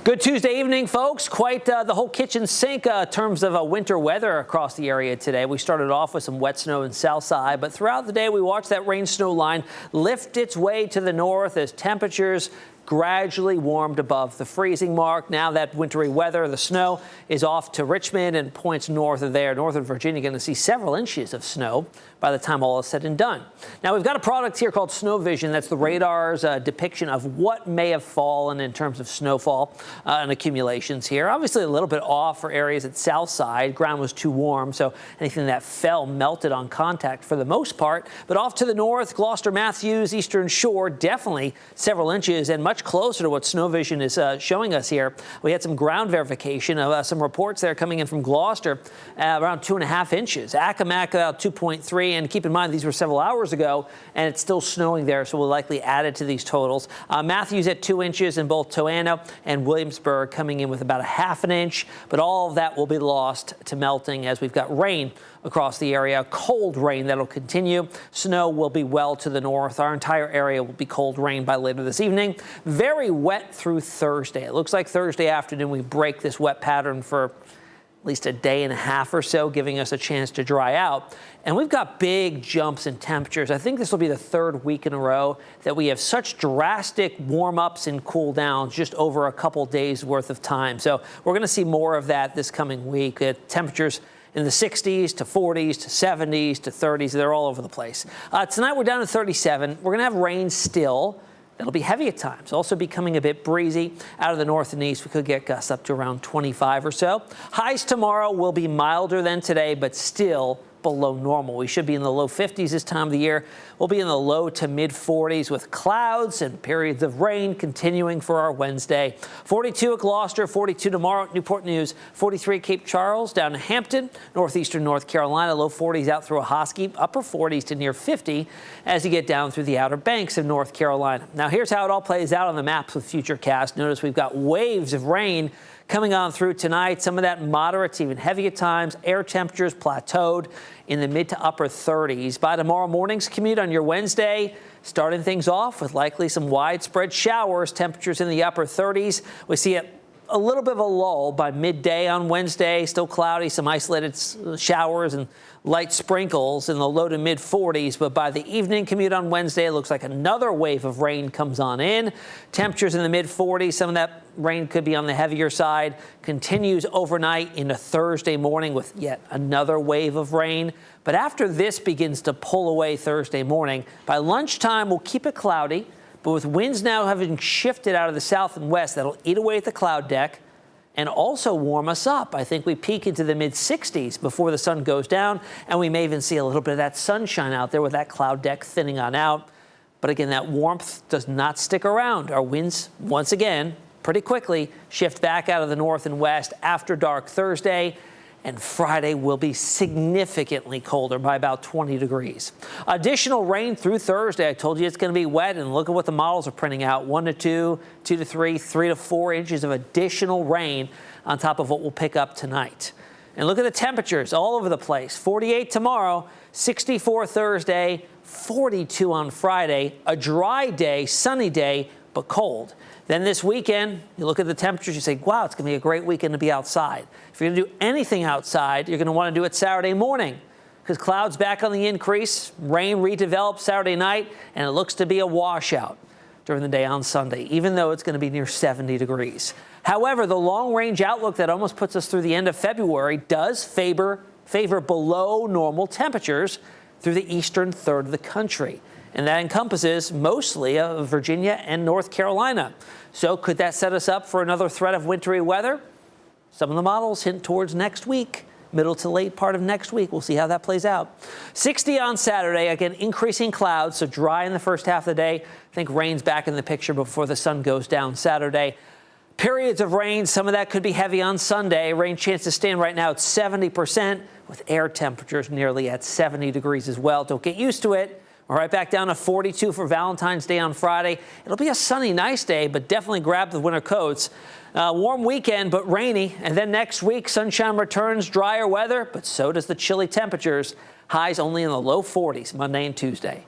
Good Tuesday evening, folks. Quite the whole kitchen sink in terms of winter weather across the area today. We started off with some wet snow in Southside, but throughout the day we watched that rain-snow line lift its way to the north as temperatures gradually warmed above the freezing mark. Now that wintry weather, the snow is off to Richmond and points north of there. Northern Virginia going to see several inches of snow by the time all is said and done. Now we've got a product here called Snow Vision. That's the radar's depiction of what may have fallen in terms of snowfall and accumulations here. Obviously a little bit off for areas at Southside. Ground was too warm, so anything that fell melted on contact for the most part. But off to the north, Gloucester, Matthews, Eastern Shore, definitely several inches and much closer to what Snow Vision is showing us here. We had some ground verification of some reports there coming in from Gloucester, around 2.5 inches. Accomack about 2.3, and keep in mind these were several hours ago, and it's still snowing there, so we'll likely add it to these totals. Matthews at 2 inches in both Toano and Williamsburg coming in with about 1/2 inch, but all of that will be lost to melting as we've got rain across the area. Cold rain that'll continue. Snow will be well to the north. Our entire area will be cold rain by later this evening. Very wet through Thursday. It looks like Thursday afternoon we break this wet pattern for at least a day and a half or so, giving us a chance to dry out. And we've got big jumps in temperatures. I think this will be the third week in a row that we have such drastic warm-ups and cool-downs just over a couple days worth of time. So we're going to see more of that this coming week. Temperatures in the 60s to 40s to 70s to 30s. They're all over the place. Tonight we're down to 37. We're going to have rain still. It'll be heavy at times. Also becoming a bit breezy out of the north and east. We could get gusts up to around 25 or so. Highs tomorrow will be milder than today, but still below normal. We should be in the low 50s this time of the year. We'll be in the low to mid 40s with clouds and periods of rain continuing for our Wednesday. 42 at Gloucester, 42 tomorrow at Newport News, 43 at Cape Charles, down to Hampton, northeastern North Carolina, low 40s out through Ahoskie, upper 40s to near 50 as you get down through the Outer Banks of North Carolina. Now here's how it all plays out on the maps with Futurecast. Notice we've got waves of rain coming on through tonight. Some of that moderate to even heavy at times. Air temperatures plateaued in the mid to upper 30s. By tomorrow morning's commute on your Wednesday, starting things off with likely some widespread showers. Temperatures in the upper 30s. We see a little bit of a lull by midday on Wednesday. Still cloudy, some isolated showers and light sprinkles in the low to mid 40s. But by the evening commute on Wednesday, it looks like another wave of rain comes on in. Temperatures in the mid 40s. Some of that rain could be on the heavier side. Continues overnight into Thursday morning with yet another wave of rain. But after this begins to pull away Thursday morning, by lunchtime we'll keep it cloudy. But with winds now having shifted out of the south and west, that'll eat away at the cloud deck and also warm us up. I think we peak into the mid 60s before the sun goes down, and we may even see a little bit of that sunshine out there with that cloud deck thinning on out. But again, that warmth does not stick around. Our winds, once again, pretty quickly shift back out of the north and west after dark Thursday. And Friday will be significantly colder by about 20 degrees. Additional rain through Thursday. I told you it's going to be wet, and look at what the models are printing out. 1 to 2, 2 to 3, 3 to 4 inches of additional rain on top of what we'll pick up tonight. And look at the temperatures all over the place. 48 tomorrow, 64 Thursday, 42 on Friday. A dry day, sunny day, but cold. Then this weekend, you look at the temperatures, you say, wow, it's going to be a great weekend to be outside. If you're going to do anything outside, you're going to want to do it Saturday morning because clouds back on the increase, rain redevelops Saturday night, and it looks to be a washout during the day on Sunday, even though it's going to be near 70 degrees. However, the long-range outlook that almost puts us through the end of February does favor below normal temperatures through the eastern third of the country. And that encompasses mostly Virginia and North Carolina. So could that set us up for another threat of wintry weather? Some of the models hint towards next week, middle to late part of next week. We'll see how that plays out. 60 on Saturday, again, increasing clouds, so dry in the first half of the day. I think rain's back in the picture before the sun goes down Saturday. Periods of rain, some of that could be heavy on Sunday. Rain chances stand right now at 70%, with air temperatures nearly at 70 degrees as well. Don't get used to it. We're right back down to 42 for Valentine's Day on Friday. It'll be a sunny, nice day, but definitely grab the winter coats. Warm weekend, but rainy. And then next week, sunshine returns, drier weather, but so does the chilly temperatures. Highs only in the low 40s Monday and Tuesday.